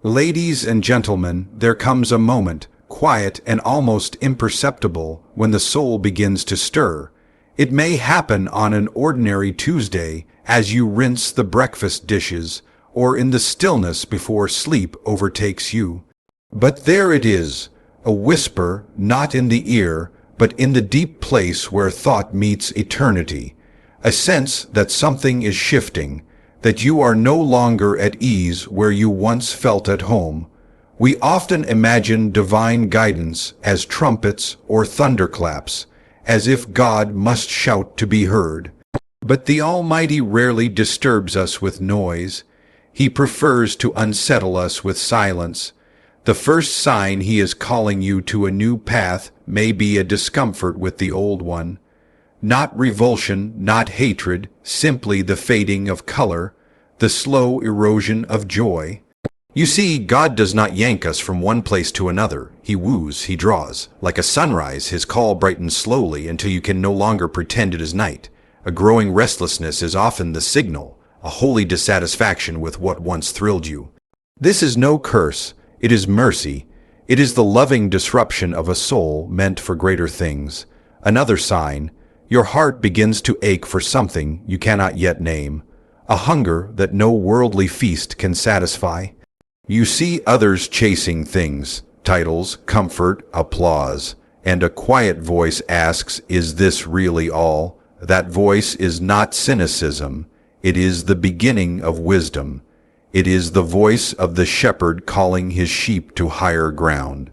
Ladies and gentlemen, there comes a moment, quiet and almost imperceptible, when the soul begins to stir. It may happen on an ordinary Tuesday as you rinse the breakfast dishes, or in the stillness before sleep overtakes you. But there it is, a whisper not in the ear, but in the deep place where thought meets eternity, a sense that something is shifting, that you are no longer at ease where you once felt at home. We often imagine divine guidance as trumpets or thunderclaps, as if God must shout to be heard. But the Almighty rarely disturbs us with noise. He prefers to unsettle us with silence. The first sign He is calling you to a new path may be a discomfort with the old one. Not revulsion, not hatred, simply the fading of color, the slow erosion of joy. You see, God does not yank us from one place to another. He woos, He draws. Like a sunrise, His call brightens slowly until you can no longer pretend it is night. A growing restlessness is often the signal, a holy dissatisfaction with what once thrilled you. This is no curse, it is mercy. It is the loving disruption of a soul meant for greater things. Another sign, your heart begins to ache for something you cannot yet name, a hunger that no worldly feast can satisfy. You see others chasing things, titles, comfort, applause, and a quiet voice asks, is this really all? That voice is not cynicism. It is the beginning of wisdom. It is the voice of the shepherd calling his sheep to higher ground.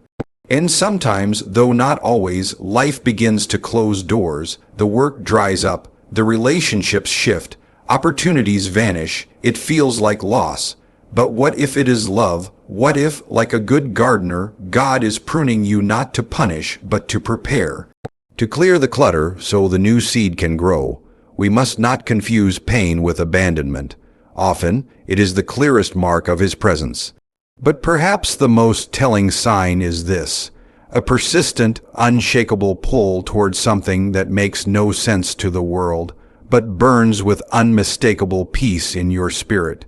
And sometimes, though not always, life begins to close doors, the work dries up, the relationships shift, opportunities vanish, it feels like loss. But what if it is love? What if, like a good gardener, God is pruning you not to punish, but to prepare? To clear the clutter so the new seed can grow, we must not confuse pain with abandonment. Often, it is the clearest mark of His presence. But perhaps the most telling sign is this, a persistent, unshakable pull towards something that makes no sense to the world, but burns with unmistakable peace in your spirit.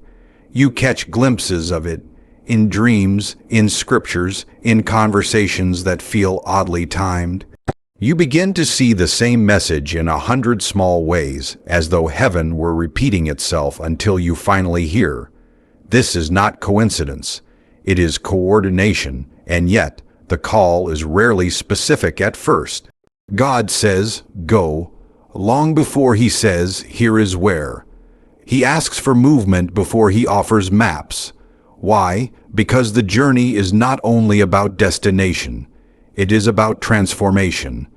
You catch glimpses of it, in dreams, in scriptures, in conversations that feel oddly timed. You begin to see the same message in 100 small ways, as though heaven were repeating itself until you finally hear. This is not coincidence. It is coordination, and yet the call is rarely specific at first. God says, go, long before He says, here is where. He asks for movement before He offers maps. Why? Because the journey is not only about destination. It is about transformation.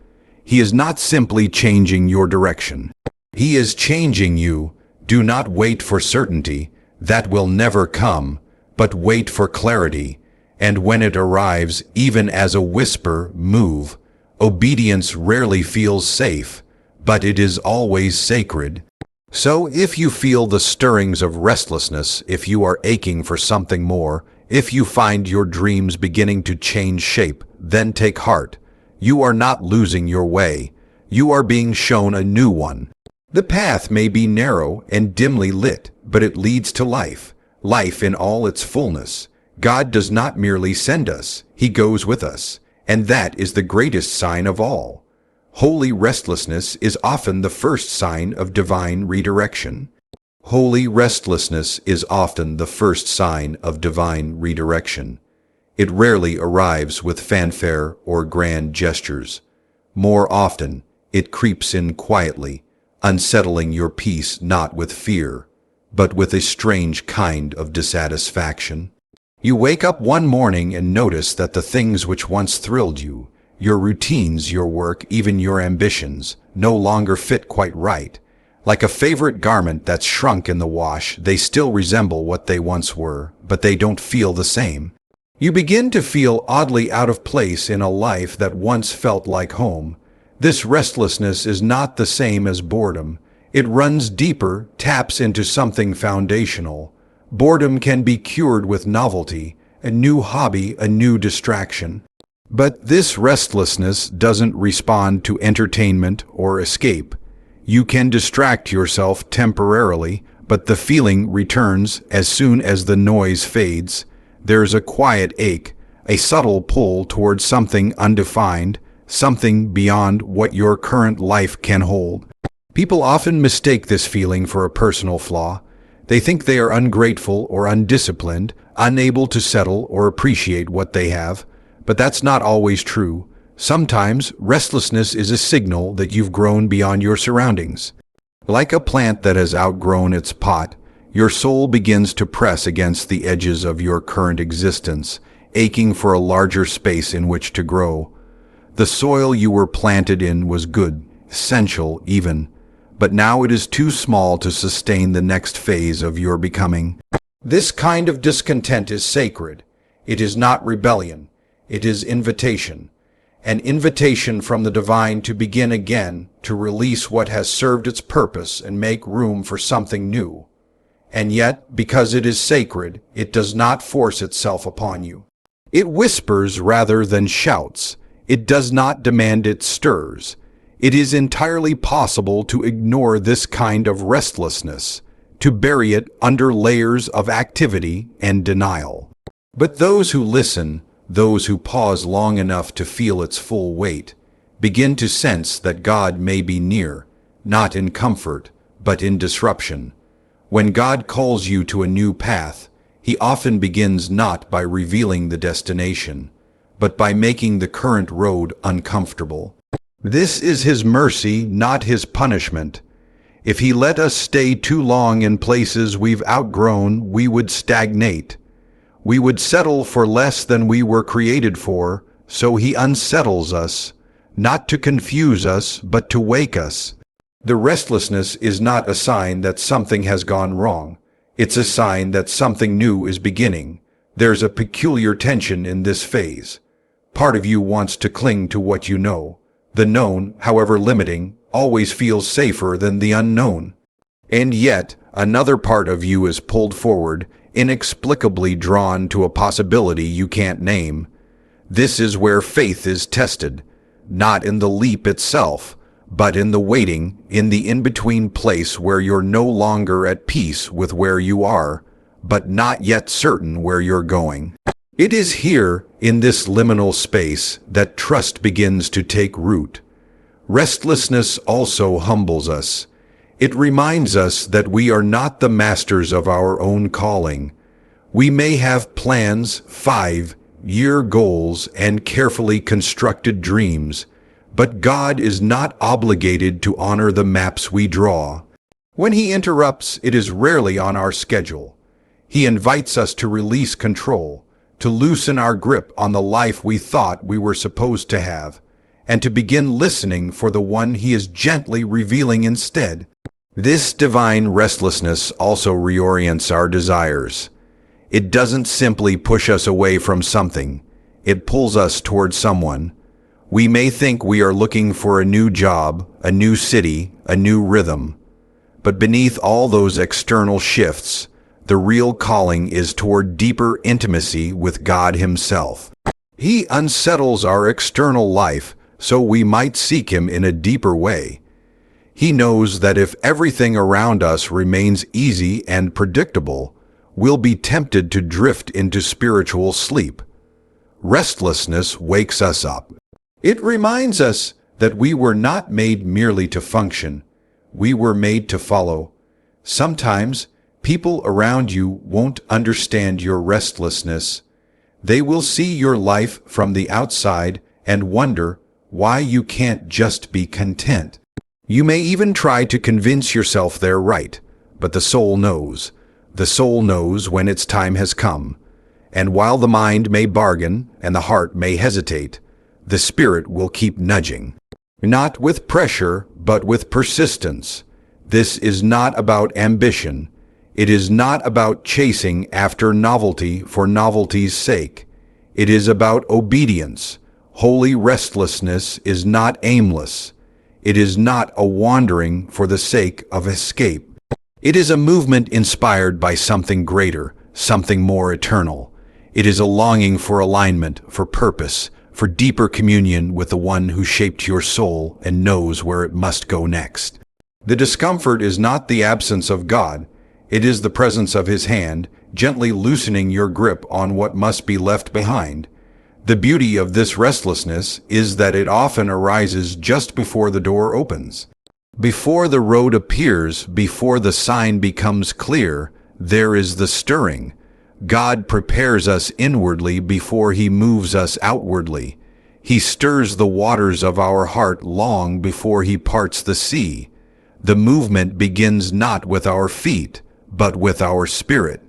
He is not simply changing your direction. He is changing you. Do not wait for certainty. That will never come. But wait for clarity. And when it arrives, even as a whisper, move. Obedience rarely feels safe, but it is always sacred. So if you feel the stirrings of restlessness, if you are aching for something more, if you find your dreams beginning to change shape, then take heart. You are not losing your way. You are being shown a new one. The path may be narrow and dimly lit, but it leads to life. Life in all its fullness. God does not merely send us, He goes with us, and that is the greatest sign of all. Holy restlessness is often the first sign of divine redirection. Holy restlessness is often the first sign of divine redirection. It rarely arrives with fanfare or grand gestures. More often, it creeps in quietly, unsettling your peace not with fear, but with a strange kind of dissatisfaction. You wake up one morning and notice that the things which once thrilled you, your routines, your work, even your ambitions, no longer fit quite right. Like a favorite garment that's shrunk in the wash, they still resemble what they once were, but they don't feel the same. You begin to feel oddly out of place in a life that once felt like home. This restlessness is not the same as boredom. It runs deeper, taps into something foundational. Boredom can be cured with novelty, a new hobby, a new distraction. But this restlessness doesn't respond to entertainment or escape. You can distract yourself temporarily, but the feeling returns as soon as the noise fades. There's a quiet ache, a subtle pull towards something undefined, something beyond what your current life can hold. People often mistake this feeling for a personal flaw. They think they are ungrateful or undisciplined, unable to settle or appreciate what they have. But that's not always true. Sometimes restlessness is a signal that you've grown beyond your surroundings. Like a plant that has outgrown its pot, your soul begins to press against the edges of your current existence, aching for a larger space in which to grow. The soil you were planted in was good, essential even, but now it is too small to sustain the next phase of your becoming. This kind of discontent is sacred. It is not rebellion. It is invitation. An invitation from the divine to begin again, to release what has served its purpose and make room for something new. And yet, because it is sacred, it does not force itself upon you. It whispers rather than shouts. It does not demand, it stirs. It is entirely possible to ignore this kind of restlessness, to bury it under layers of activity and denial. But those who listen, those who pause long enough to feel its full weight, begin to sense that God may be near, not in comfort, but in disruption. When God calls you to a new path, He often begins not by revealing the destination, but by making the current road uncomfortable. This is His mercy, not His punishment. If He let us stay too long in places we've outgrown, we would stagnate. We would settle for less than we were created for, so He unsettles us, not to confuse us, but to wake us. The restlessness is not a sign that something has gone wrong. It's a sign that something new is beginning. There's a peculiar tension in this phase. Part of you wants to cling to what you know. The known, however limiting, always feels safer than the unknown. And yet, another part of you is pulled forward, inexplicably drawn to a possibility you can't name. This is where faith is tested, not in the leap itself, but in the waiting, in the in-between place where you're no longer at peace with where you are, but not yet certain where you're going. It is here, in this liminal space, that trust begins to take root. Restlessness also humbles us. It reminds us that we are not the masters of our own calling. We may have plans, 5-year goals, and carefully constructed dreams, but God is not obligated to honor the maps we draw. When He interrupts, it is rarely on our schedule. He invites us to release control, to loosen our grip on the life we thought we were supposed to have, and to begin listening for the one He is gently revealing instead. This divine restlessness also reorients our desires. It doesn't simply push us away from something. It pulls us towards someone. We may think we are looking for a new job, a new city, a new rhythm. But beneath all those external shifts, the real calling is toward deeper intimacy with God Himself. He unsettles our external life so we might seek Him in a deeper way. He knows that if everything around us remains easy and predictable, we'll be tempted to drift into spiritual sleep. Restlessness wakes us up. It reminds us that we were not made merely to function. We were made to follow. Sometimes, people around you won't understand your restlessness. They will see your life from the outside and wonder why you can't just be content. You may even try to convince yourself they're right, but the soul knows. The soul knows when its time has come. And while the mind may bargain and the heart may hesitate, the spirit will keep nudging. Not with pressure, but with persistence. This is not about ambition. It is not about chasing after novelty for novelty's sake. It is about obedience. Holy restlessness is not aimless. It is not a wandering for the sake of escape. It is a movement inspired by something greater, something more eternal. It is a longing for alignment, for purpose, for deeper communion with the one who shaped your soul and knows where it must go next. The discomfort is not the absence of God. It is the presence of His hand, gently loosening your grip on what must be left behind. The beauty of this restlessness is that it often arises just before the door opens. Before the road appears, before the sign becomes clear, there is the stirring. God prepares us inwardly before He moves us outwardly. He stirs the waters of our heart long before He parts the sea. The movement begins not with our feet, but with our spirit.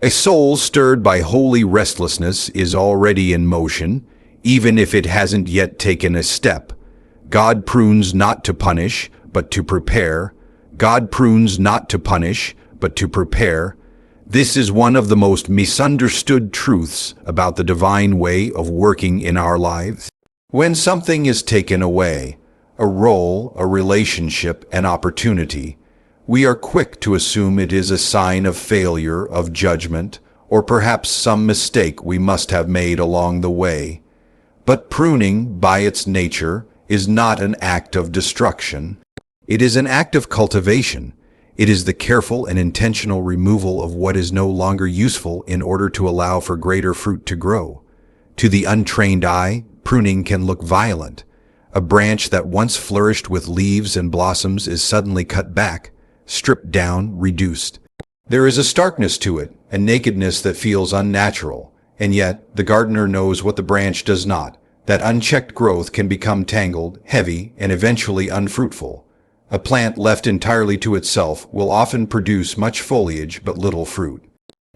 A soul stirred by holy restlessness is already in motion, even if it hasn't yet taken a step. God prunes not to punish, but to prepare. God prunes not to punish, but to prepare. This is one of the most misunderstood truths about the divine way of working in our lives. When something is taken away, a role, a relationship, an opportunity, we are quick to assume it is a sign of failure, of judgment, or perhaps some mistake we must have made along the way. But pruning, by its nature, is not an act of destruction. It is an act of cultivation. It is the careful and intentional removal of what is no longer useful in order to allow for greater fruit to grow. To the untrained eye, pruning can look violent. A branch that once flourished with leaves and blossoms is suddenly cut back, stripped down, reduced. There is a starkness to it, a nakedness that feels unnatural, and yet the gardener knows what the branch does not, that unchecked growth can become tangled, heavy, and eventually unfruitful. A plant left entirely to itself will often produce much foliage but little fruit.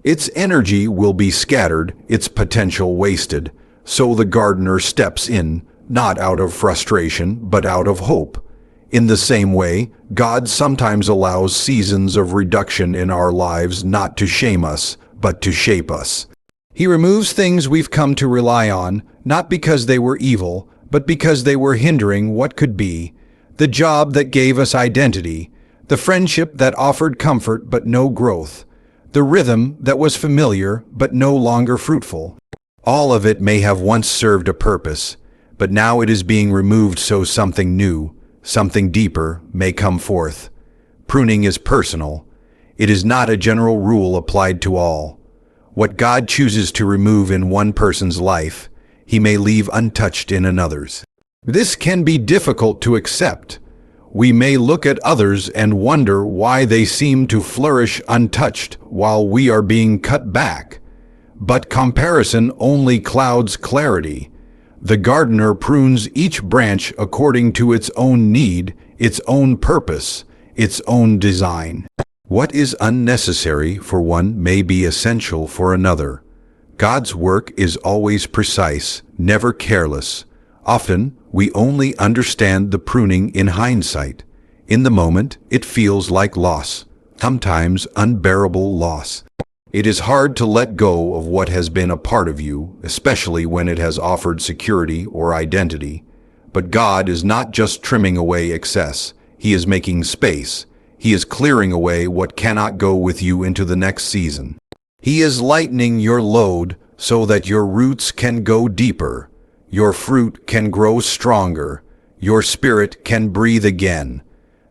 Its energy will be scattered, its potential wasted, so the gardener steps in, not out of frustration, but out of hope. In the same way, God sometimes allows seasons of reduction in our lives not to shame us, but to shape us. He removes things we've come to rely on, not because they were evil, but because they were hindering what could be. The job that gave us identity, the friendship that offered comfort but no growth, the rhythm that was familiar but no longer fruitful. All of it may have once served a purpose, but now it is being removed so something new, something deeper, may come forth. Pruning is personal. It is not a general rule applied to all. What God chooses to remove in one person's life, He may leave untouched in another's. This can be difficult to accept. We may look at others and wonder why they seem to flourish untouched while we are being cut back. But comparison only clouds clarity. The gardener prunes each branch according to its own need, its own purpose, its own design. What is unnecessary for one may be essential for another. God's work is always precise, never careless. Often, we only understand the pruning in hindsight. In the moment, it feels like loss, sometimes unbearable loss. It is hard to let go of what has been a part of you, especially when it has offered security or identity. But God is not just trimming away excess. He is making space. He is clearing away what cannot go with you into the next season. He is lightening your load so that your roots can go deeper, your fruit can grow stronger, your spirit can breathe again.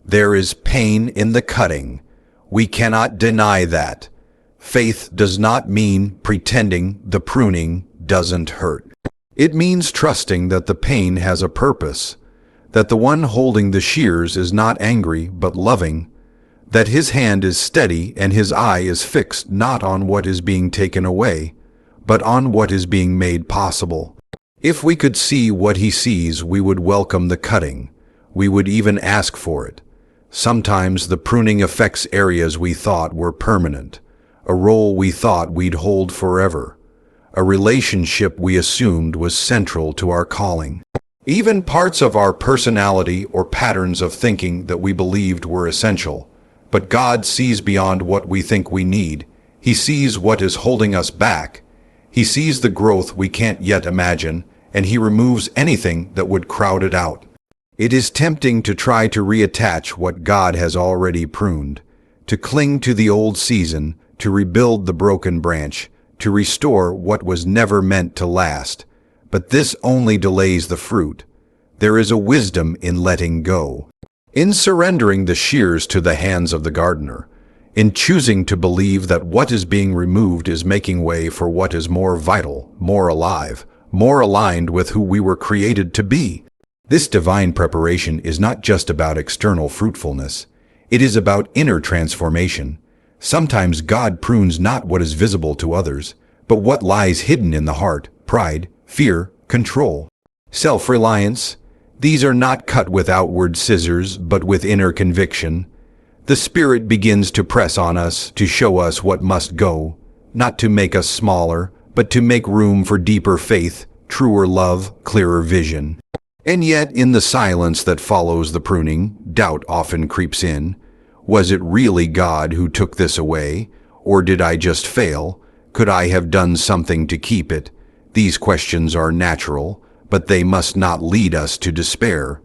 There is pain in the cutting. We cannot deny that. Faith does not mean pretending the pruning doesn't hurt. It means trusting that the pain has a purpose, that the one holding the shears is not angry but loving, that his hand is steady and his eye is fixed not on what is being taken away, but on what is being made possible. If we could see what he sees, we would welcome the cutting. We would even ask for it. Sometimes the pruning affects areas we thought were permanent, a role we thought we'd hold forever, a relationship we assumed was central to our calling. Even parts of our personality or patterns of thinking that we believed were essential. But God sees beyond what we think we need. He sees what is holding us back. He sees the growth we can't yet imagine, and He removes anything that would crowd it out. It is tempting to try to reattach what God has already pruned, to cling to the old season, to rebuild the broken branch, to restore what was never meant to last. But this only delays the fruit. There is a wisdom in letting go, in surrendering the shears to the hands of the gardener, in choosing to believe that what is being removed is making way for what is more vital, more alive, more aligned with who we were created to be. This divine preparation is not just about external fruitfulness. It is about inner transformation. Sometimes God prunes not what is visible to others, but what lies hidden in the heart: pride, fear, control, self-reliance. These are not cut with outward scissors, but with inner conviction. The Spirit begins to press on us to show us what must go, not to make us smaller, but to make room for deeper faith, truer love, clearer vision. And yet, in the silence that follows the pruning, doubt often creeps in. Was it really God who took this away? Or did I just fail? Could I have done something to keep it? These questions are natural, but they must not lead us to despair.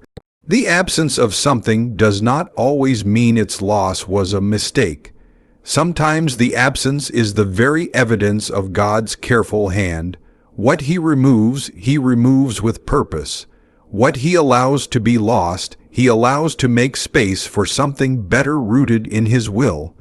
The absence of something does not always mean its loss was a mistake. Sometimes the absence is the very evidence of God's careful hand. What He removes with purpose. What He allows to be lost, He allows to make space for something better rooted in His will.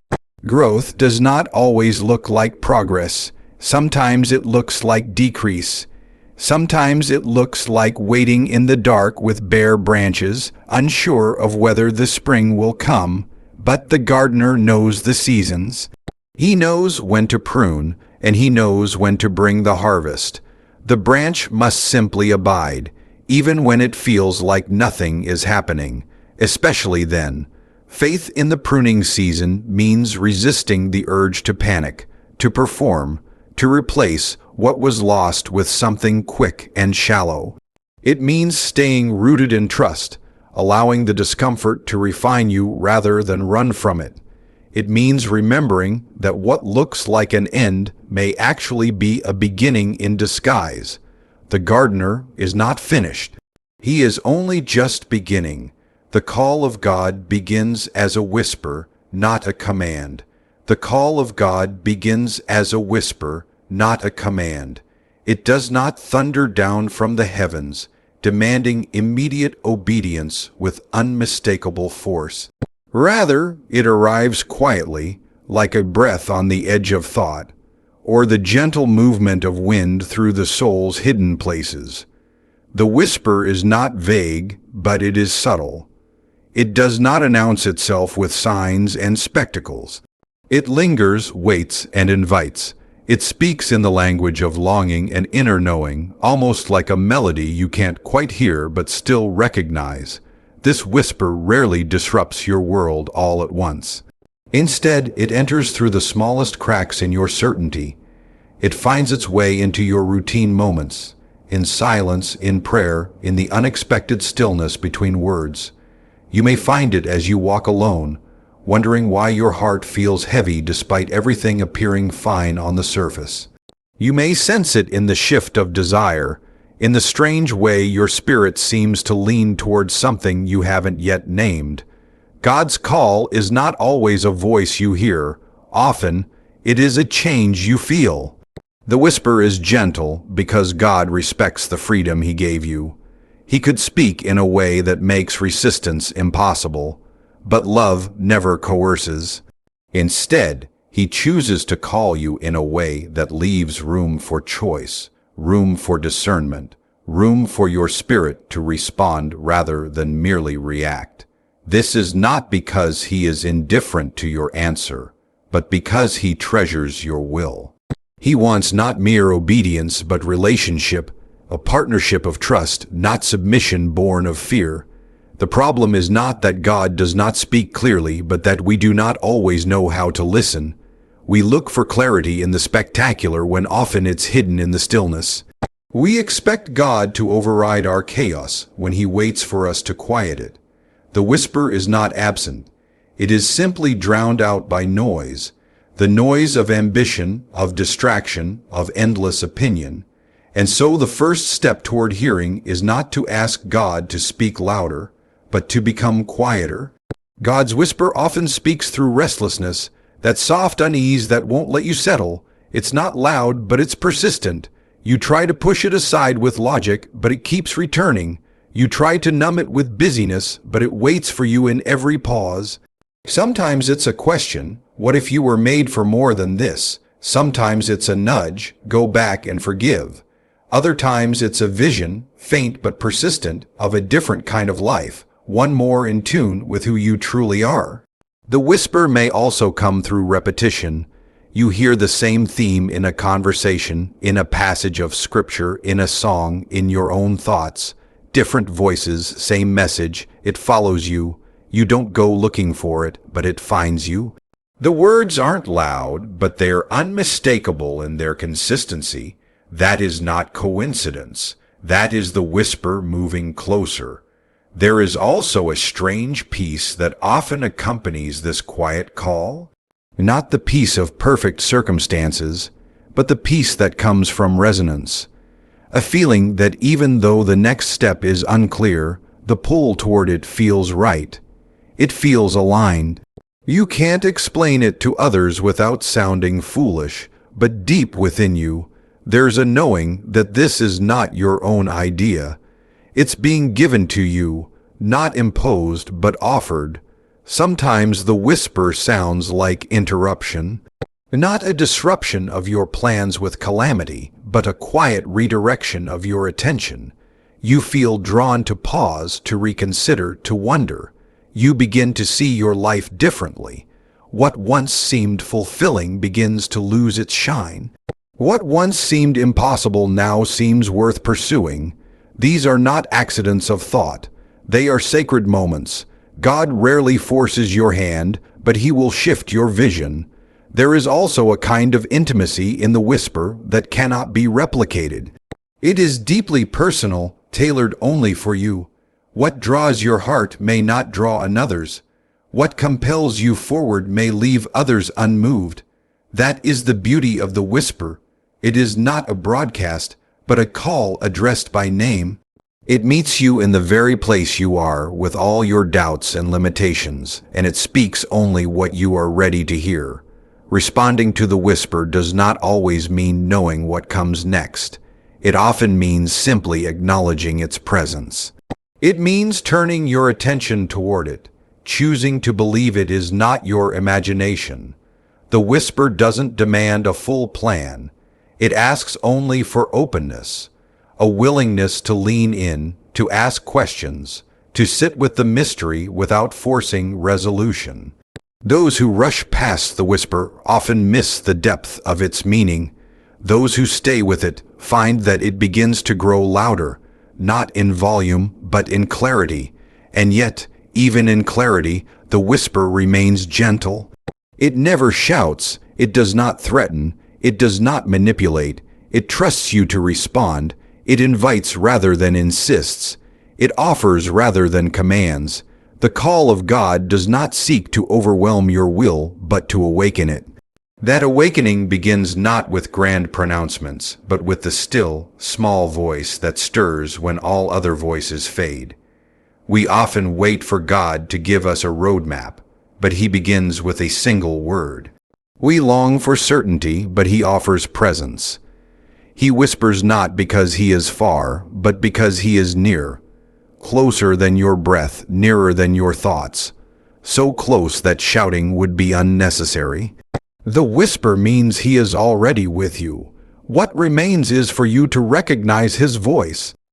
Growth does not always look like progress. Sometimes it looks like decrease. Sometimes it looks like waiting in the dark with bare branches, unsure of whether the spring will come. But the gardener knows the seasons. He knows when to prune, and He knows when to bring the harvest. The branch must simply abide, even when it feels like nothing is happening, especially then. Faith in the pruning season means resisting the urge to panic, to perform, to replace what was lost with something quick and shallow. It means staying rooted in trust, allowing the discomfort to refine you rather than run from it. It means remembering that what looks like an end may actually be a beginning in disguise. The gardener is not finished. He is only just beginning. The call of God begins as a whisper, not a command. The call of God begins as a whisper, not a command. It does not thunder down from the heavens, demanding immediate obedience with unmistakable force. Rather, it arrives quietly, like a breath on the edge of thought, or the gentle movement of wind through the soul's hidden places. The whisper is not vague, but it is subtle. It does not announce itself with signs and spectacles. It lingers, waits, and invites. It speaks in the language of longing and inner knowing, almost like a melody you can't quite hear but still recognize. This whisper rarely disrupts your world all at once. Instead, it enters through the smallest cracks in your certainty. It finds its way into your routine moments, in silence, in prayer, in the unexpected stillness between words. You may find it as you walk alone, wondering why your heart feels heavy despite everything appearing fine on the surface. You may sense it in the shift of desire, in the strange way your spirit seems to lean towards something you haven't yet named. God's call is not always a voice you hear. Often, it is a change you feel. The whisper is gentle because God respects the freedom He gave you. He could speak in a way that makes resistance impossible, but love never coerces. Instead, He chooses to call you in a way that leaves room for choice, room for discernment, room for your spirit to respond rather than merely react. This is not because He is indifferent to your answer, but because He treasures your will. He wants not mere obedience, but relationship, a partnership of trust, not submission born of fear. The problem is not that God does not speak clearly, but that we do not always know how to listen. We look for clarity in the spectacular when often it's hidden in the stillness. We expect God to override our chaos when He waits for us to quiet it. The whisper is not absent. It is simply drowned out by noise, the noise of ambition, of distraction, of endless opinion. And so the first step toward hearing is not to ask God to speak louder, but to become quieter. God's whisper often speaks through restlessness, that soft unease that won't let you settle. It's not loud, but it's persistent. You try to push it aside with logic, but it keeps returning. You try to numb it with busyness, but it waits for you in every pause. Sometimes it's a question, what if you were made for more than this? Sometimes it's a nudge, go back and forgive. Other times it's a vision, faint but persistent, of a different kind of life, one more in tune with who you truly are. The whisper may also come through repetition. You hear the same theme in a conversation, in a passage of scripture, in a song, in your own thoughts. Different voices, same message, it follows you. You don't go looking for it, but it finds you. The words aren't loud, but they're unmistakable in their consistency. That is not coincidence. That is the whisper moving closer. There is also a strange peace that often accompanies this quiet call. Not the peace of perfect circumstances, but the peace that comes from resonance. A feeling that even though the next step is unclear, the pull toward it feels right. It feels aligned. You can't explain it to others without sounding foolish, but deep within you, there's a knowing that this is not your own idea. It's being given to you, not imposed but offered. Sometimes the whisper sounds like interruption, not a disruption of your plans with calamity, but a quiet redirection of your attention. You feel drawn to pause, to reconsider, to wonder. You begin to see your life differently. What once seemed fulfilling begins to lose its shine. What once seemed impossible now seems worth pursuing. These are not accidents of thought. They are sacred moments. God rarely forces your hand, but He will shift your vision. There is also a kind of intimacy in the whisper that cannot be replicated. It is deeply personal, tailored only for you. What draws your heart may not draw another's. What compels you forward may leave others unmoved. That is the beauty of the whisper. It is not a broadcast, but a call addressed by name. It meets you in the very place you are, with all your doubts and limitations, and it speaks only what you are ready to hear. Responding to the whisper does not always mean knowing what comes next. It often means simply acknowledging its presence. It means turning your attention toward it, choosing to believe it is not your imagination. The whisper doesn't demand a full plan. It asks only for openness, a willingness to lean in, to ask questions, to sit with the mystery without forcing resolution. Those who rush past the whisper often miss the depth of its meaning. Those who stay with it find that it begins to grow louder, not in volume, but in clarity. And yet, even in clarity, the whisper remains gentle. It never shouts, it does not threaten, it does not manipulate, it trusts you to respond, it invites rather than insists, it offers rather than commands. The call of God does not seek to overwhelm your will, but to awaken it. That awakening begins not with grand pronouncements, but with the still, small voice that stirs when all other voices fade. We often wait for God to give us a roadmap, but He begins with a single word. We long for certainty, but He offers presence. He whispers not because He is far, but because He is near, closer than your breath, nearer than your thoughts, so close that shouting would be unnecessary. The whisper means He is already with you. What remains is for you to recognize His voice,